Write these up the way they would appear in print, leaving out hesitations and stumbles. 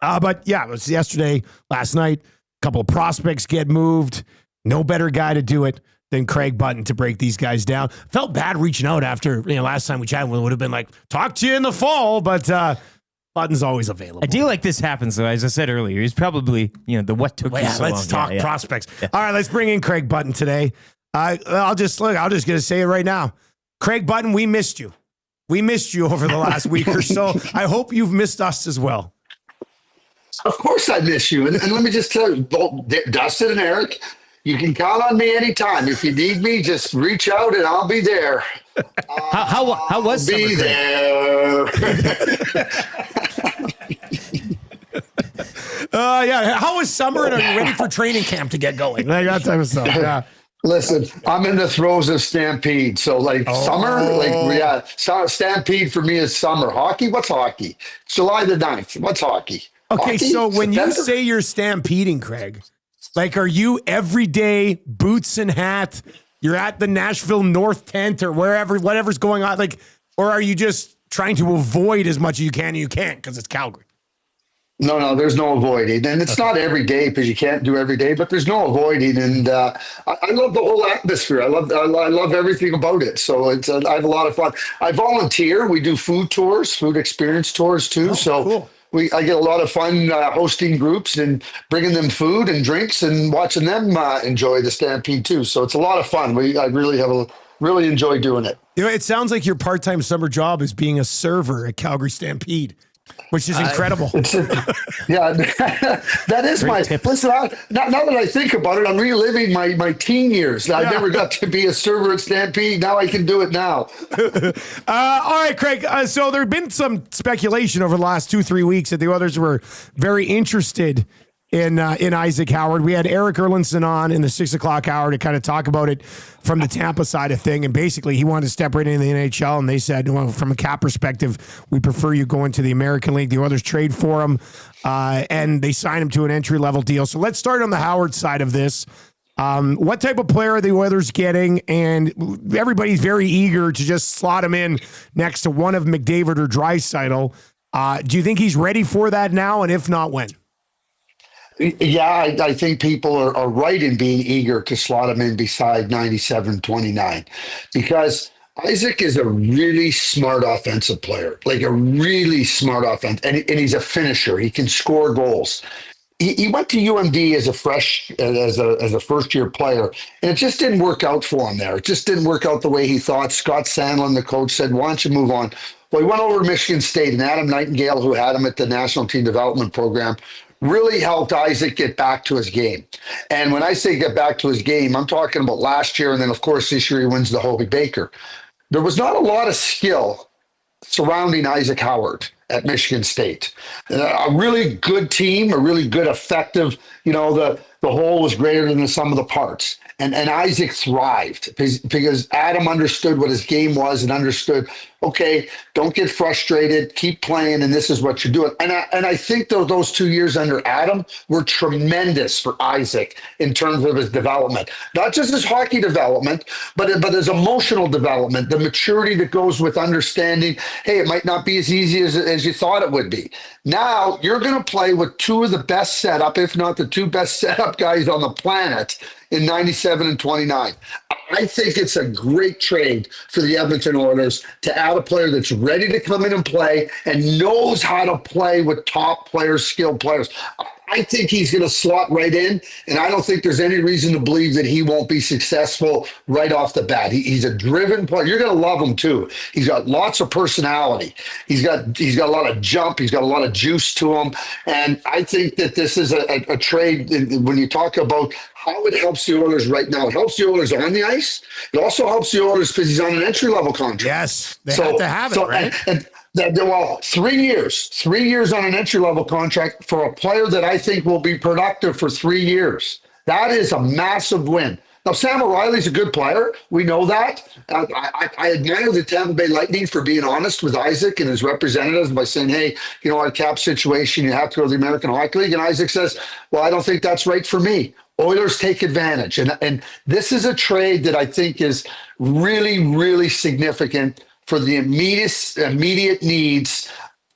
But yeah, it was yesterday, last night. A couple of prospects get moved. No better guy to do it than Craig Button to break these guys down. Felt bad reaching out after, last time we chatted, we would have been like, talk to you in the fall, but Button's always available. I do like this happens, though. As I said earlier, he's probably, the what took you so long. Let's talk prospects. Yeah. All right, let's bring in Craig Button today. I'll just going to say it right now. Craig Button, we missed you. We missed you over the last week or so. I hope you've missed us as well. Of course I miss you. And let me just tell you, both Dustin and Eric, you can count on me anytime. If you need me, just reach out and I'll be there. How was summer? Be there. How was summer, and are you ready for training camp to get going? Like that type of stuff. Yeah. Listen, I'm in the throes of Stampede. So summer, Stampede for me is summer. Hockey, what's hockey? July the 9th, what's hockey? Okay, hockey? so when September? you say you're stampeding, Craig, are you every day, boots and hat, you're at the Nashville North tent or whatever's going on, or are you just trying to avoid as much as you can and you can't because it's Calgary? No, there's no avoiding. And it's not every day because you can't do every day, but there's no avoiding. And I love the whole atmosphere. I love everything about it. So I have a lot of fun. I volunteer. We do food experience tours too. Cool. I get a lot of fun hosting groups and bringing them food and drinks and watching them enjoy the Stampede too. So it's a lot of fun. I really enjoy doing it. It sounds like your part-time summer job is being a server at Calgary Stampede, which is incredible. That is Great my tips. Listen, now that I think about it, I'm reliving my teen years. I never got to be a server at Stampede. Now I can do it now. All right, Craig. So there had been some speculation over the last 2-3 weeks that the Oilers were very interested in Ike Howard. We had Eric Erlinson on in the 6 o'clock hour to kind of talk about it from the Tampa side of thing. And basically, he wanted to step right into the NHL. And they said, well, from a cap perspective, we prefer you going to the American League. The Oilers trade for him, and they sign him to an entry-level deal. So let's start on the Howard side of this. What type of player are the Oilers getting? And everybody's very eager to just slot him in next to one of McDavid or Draisaitl. Do you think he's ready for that now? And if not, when? Yeah, I think people are right in being eager to slot him in beside 97-29 because Ike is a really smart offensive player, and he's a finisher. He can score goals. He went to UMD as a first year player, and it just didn't work out for him there. It just didn't work out the way he thought. Scott Sandlin, the coach, said, "Why don't you move on?" Well, he went over to Michigan State, and Adam Nightingale, who had him at the National Team Development Program, really helped Ike get back to his game. And when I say get back to his game, I'm talking about last year, and then, of course, this year he wins the Hobey Baker. There was not a lot of skill surrounding Ike Howard at Michigan State. A really good team, a really good, effective, the whole was greater than the sum of the parts. And Ike thrived because Adam understood what his game was and understood, okay, don't get frustrated, keep playing, and this is what you're doing. And I think those 2 years under Adam were tremendous for Ike in terms of his development. Not just his hockey development, but his emotional development, the maturity that goes with understanding, hey, it might not be as easy as you thought it would be. Now you're going to play with two of the best setup, if not the two best setup guys on the planet in 97 and 29. I think it's a great trade for the Edmonton Oilers to add a player that's ready to come in and play and knows how to play with top players, skilled players. I think he's going to slot right in, and I don't think there's any reason to believe that he won't be successful right off the bat. He's a driven player. You're going to love him too. He's got lots of personality. He's got a lot of jump. He's got a lot of juice to him, and I think that this is a trade. When you talk about how it helps the Oilers right now, it helps the Oilers on the ice. It also helps the Oilers because he's on an entry-level contract. Yes, they have to have it, right? Well, 3 years on an entry-level contract for a player that I think will be productive for 3 years. That is a massive win. Now, Sam O'Reilly's a good player. We know that. I admire the Tampa Bay Lightning for being honest with Ike and his representatives by saying, hey, our cap situation, you have to go to the American Hockey League. And Ike says, well, I don't think that's right for me. Oilers take advantage. And this is a trade that I think is really, really significant for the immediate needs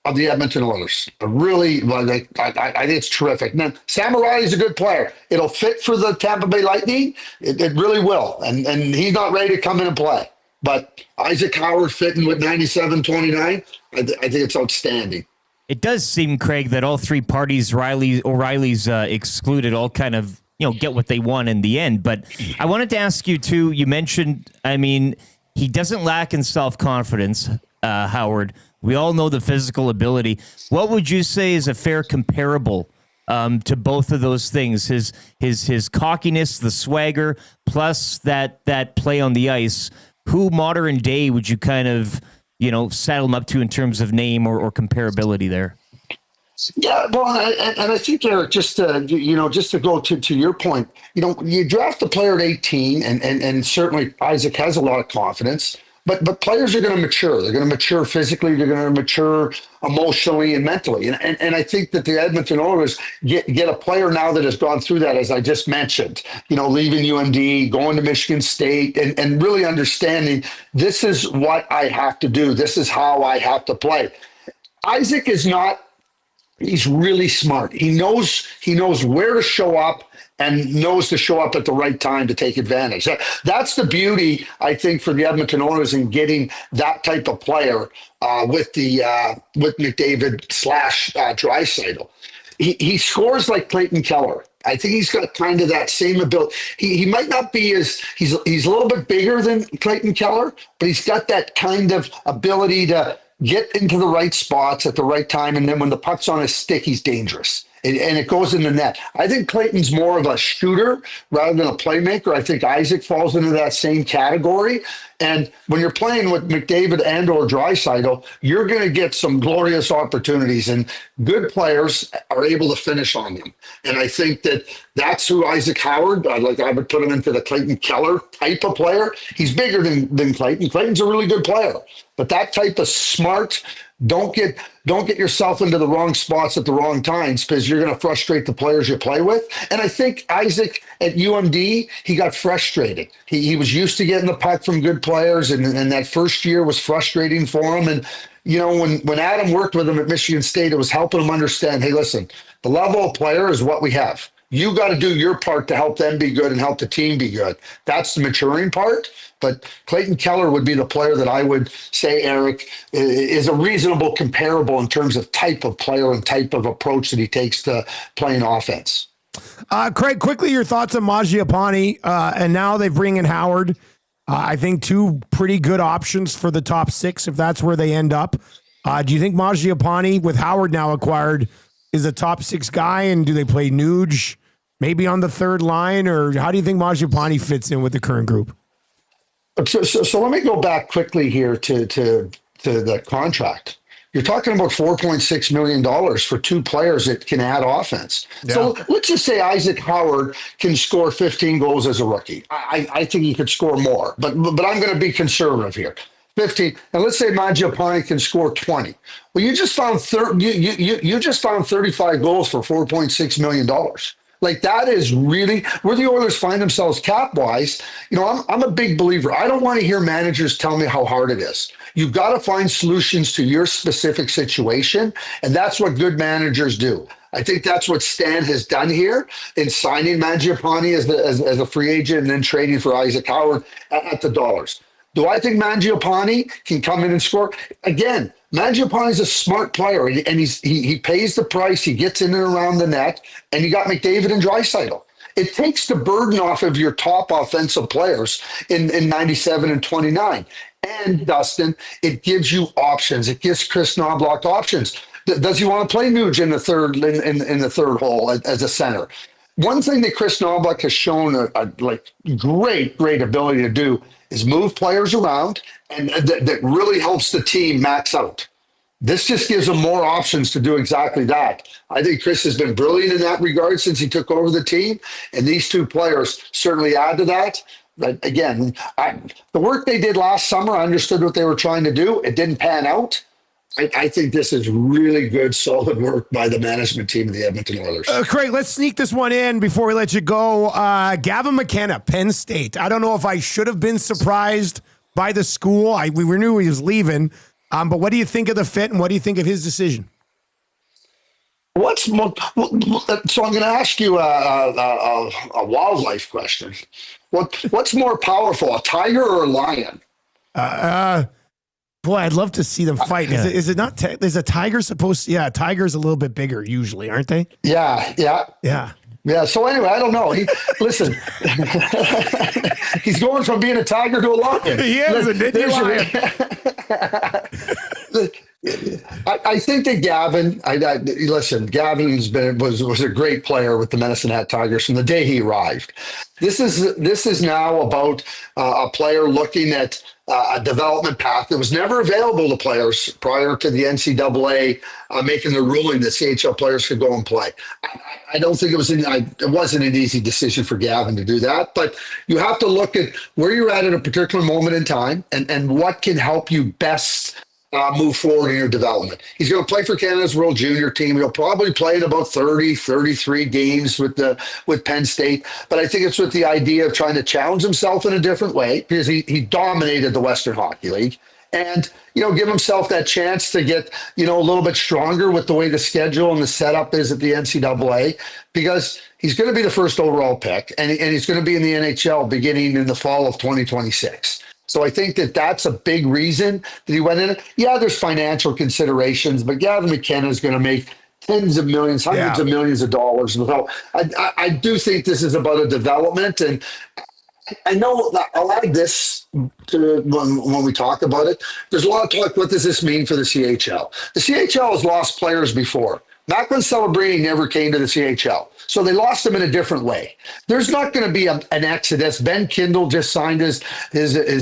of the Edmonton Oilers. Really, I think it's terrific. And then Samurai is a good player. It'll fit for the Tampa Bay Lightning. It really will. And he's not ready to come in and play. But Isaac Howard fitting with 97-29, I think it's outstanding. It does seem, Craig, that all three parties, O'Reilly's excluded, all kind of get what they want in the end. But I wanted to ask you too. You mentioned, he doesn't lack in self-confidence, Howard. We all know the physical ability. What would you say is a fair comparable to both of those things? His cockiness, the swagger, plus that play on the ice. Who modern day would you kind of saddle him up to in terms of name or comparability there? Yeah, well, and I think, Eric, just to go to your point, you draft a player at 18, and certainly Isaac has a lot of confidence, but players are going to mature. They're going to mature physically. They're going to mature emotionally and mentally. And I think that the Edmonton Oilers get a player now that has gone through that, as I just mentioned, leaving UMD, going to Michigan State, and really understanding this is what I have to do. This is how I have to play. Isaac is not. He's really smart. He knows where to show up and knows to show up at the right time to take advantage. That's the beauty, I think, for the Edmonton Oilers in getting that type of player with McDavid / Draisaitl. He scores like Clayton Keller. I think he's got kind of that same ability. He might not be he's a little bit bigger than Clayton Keller, but he's got that kind of ability to get into the right spots at the right time, and then when the puck's on his stick, he's dangerous. And it goes in the net. I think Clayton's more of a shooter rather than a playmaker. I think Isaac falls into that same category. And when you're playing with McDavid and or Draisaitl, you're going to get some glorious opportunities, and good players are able to finish on them. And I think that's who Isaac Howard, I would put him into the Clayton Keller type of player. He's bigger than Clayton. Clayton's a really good player, but that type of smart, don't get yourself into the wrong spots at the wrong times, because you're going to frustrate the players you play with. And I think Isaac at UMD, he got frustrated. He was used to getting the puck from good players, and that first year was frustrating for him. And when Adam worked with him at Michigan State, it was helping him understand, hey, listen, the level of player is what we have. You got to do your part to help them be good and help the team be good. That's the maturing part. But Clayton Keller would be the player that I would say, Eric, is a reasonable comparable in terms of type of player and type of approach that he takes to playing offense. Craig, quickly, your thoughts on Mangiapane, and now they bring in Howard. I think two pretty good options for the top six, if that's where they end up. Do you think Mangiapane, with Howard now acquired, is a top six guy, and do they play Nuge maybe on the third line, or how do you think Mangiapane fits in with the current group? So let me go back quickly here to the contract. You're talking about $4.6 million for two players that can add offense. Yeah. So let's just say Isaac Howard can score 15 goals as a rookie. I think he could score more, but I'm going to be conservative here. 15, and let's say Mangiapane can score 20. Well, you just found 35 goals for $4.6 million. Like, that is really where the Oilers find themselves cap-wise. I'm a big believer. I don't want to hear managers tell me how hard it is. You've got to find solutions to your specific situation, and that's what good managers do. I think that's what Stan has done here in signing Mangiapane as a free agent and then trading for Isaac Howard at the dollars. Do I think Mangiapane can come in and score? Again, Mangiapane is a smart player, and he pays the price. He gets in and around the net, and you got McDavid and Draisaitl. It takes the burden off of your top offensive players in 97 and 29. And, Dustin, it gives you options. It gives Chris Knobloch options. Does he want to play Nuge in the third hole as a center? One thing that Chris Knobloch has shown a great ability to do is move players around, and that really helps the team max out. This just gives them more options to do exactly that. I think Chris has been brilliant in that regard since he took over the team, and these two players certainly add to that. But again, the work they did last summer, I understood what they were trying to do. It didn't pan out. I think this is really good, solid work by the management team of the Edmonton Oilers. Craig, let's sneak this one in before we let you go. Gavin McKenna, Penn State. I don't know if I should have been surprised by the school. We knew he was leaving, But what do you think of the fit, and what do you think of his decision? What's more, so I'm going to ask you a wildlife question. What's more powerful, a tiger or a lion? Boy, I'd love to see them fight. Is it not? Is a tiger supposed to? Yeah, a tiger's a little bit bigger usually, aren't they? Yeah. So anyway, I don't know. Listen, he's going from being a tiger to a lion. He is a lion. I think that Gavin. Listen. Gavin was a great player with the Medicine Hat Tigers from the day he arrived. This is now about a player looking at a development path that was never available to players prior to the NCAA making the ruling that CHL players could go and play. I don't think it wasn't an easy decision for Gavin to do that, but you have to look at where you're at a particular moment in time and what can help you best move forward in your development. He's going to play for Canada's World Junior team. He'll probably play in about 30, 33 games with Penn State. But I think it's with the idea of trying to challenge himself in a different way, because he dominated the Western Hockey League. And, give himself that chance to get, a little bit stronger with the way the schedule and the setup is at the NCAA, because he's going to be the first overall pick, and he's going to be in the NHL beginning in the fall of 2026. So I think that that's a big reason that he went in. Yeah, there's financial considerations, but Gavin McKenna is going to make tens of millions, hundreds of millions of dollars. So I do think this is about a development. And I know that I'll add this to when we talk about it. There's a lot of talk, what does this mean for the CHL? The CHL has lost players before. Macklin Celebrini never came to the CHL. So they lost him in a different way. There's not going to be an exodus. Ben Kindle just signed his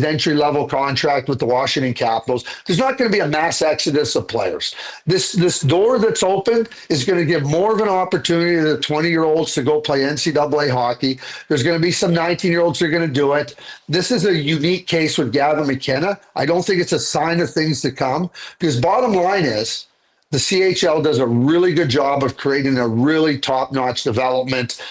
entry-level contract with the Washington Capitals. There's not going to be a mass exodus of players. This door that's opened is going to give more of an opportunity to the 20-year-olds to go play NCAA hockey. There's going to be some 19-year-olds that are going to do it. This is a unique case with Gavin McKenna. I don't think it's a sign of things to come, because bottom line is, the CHL does a really good job of creating a really top-notch development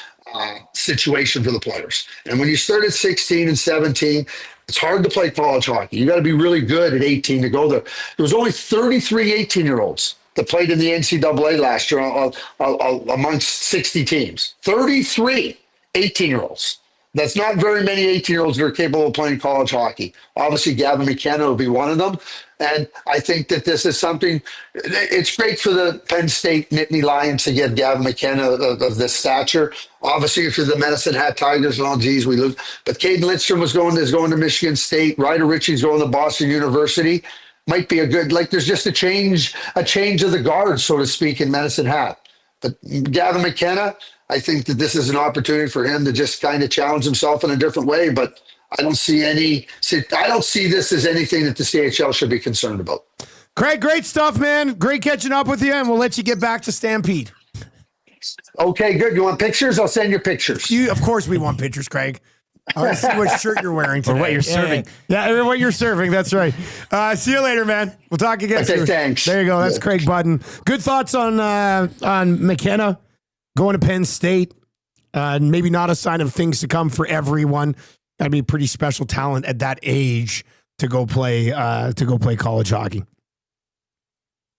situation for the players. And when you start at 16 and 17, it's hard to play college hockey. You got to be really good at 18 to go there. There was only 33 18-year-olds that played in the NCAA last year amongst 60 teams. 33 18-year-olds. That's not very many 18-year-olds that are capable of playing college hockey. Obviously, Gavin McKenna will be one of them. And I think that this is something, it's great for the Penn State Nittany Lions to get Gavin McKenna of this stature. Obviously, if you're the Medicine Hat Tigers, we lose. But Caden Lidstrom is going to Michigan State. Ryder Ritchie's going to Boston University. Might be a good, there's just a change of the guard, so to speak, in Medicine Hat. But Gavin McKenna, I think that this is an opportunity for him to just kind of challenge himself in a different way. But I don't see this as anything that the CHL should be concerned about. Craig, great stuff, man. Great catching up with you, and we'll let you get back to Stampede. Okay, good. You want pictures? I'll send you pictures. Of course we want pictures, Craig. I want to see what shirt you're wearing today. Or what you're serving. Yeah, what you're serving. That's right. See you later, man. We'll talk again soon. Thanks. There you go. That's Craig Button. Good thoughts on McKenna going to Penn State. Maybe not a sign of things to come for everyone. That'd be a pretty special talent at that age to go play college hockey.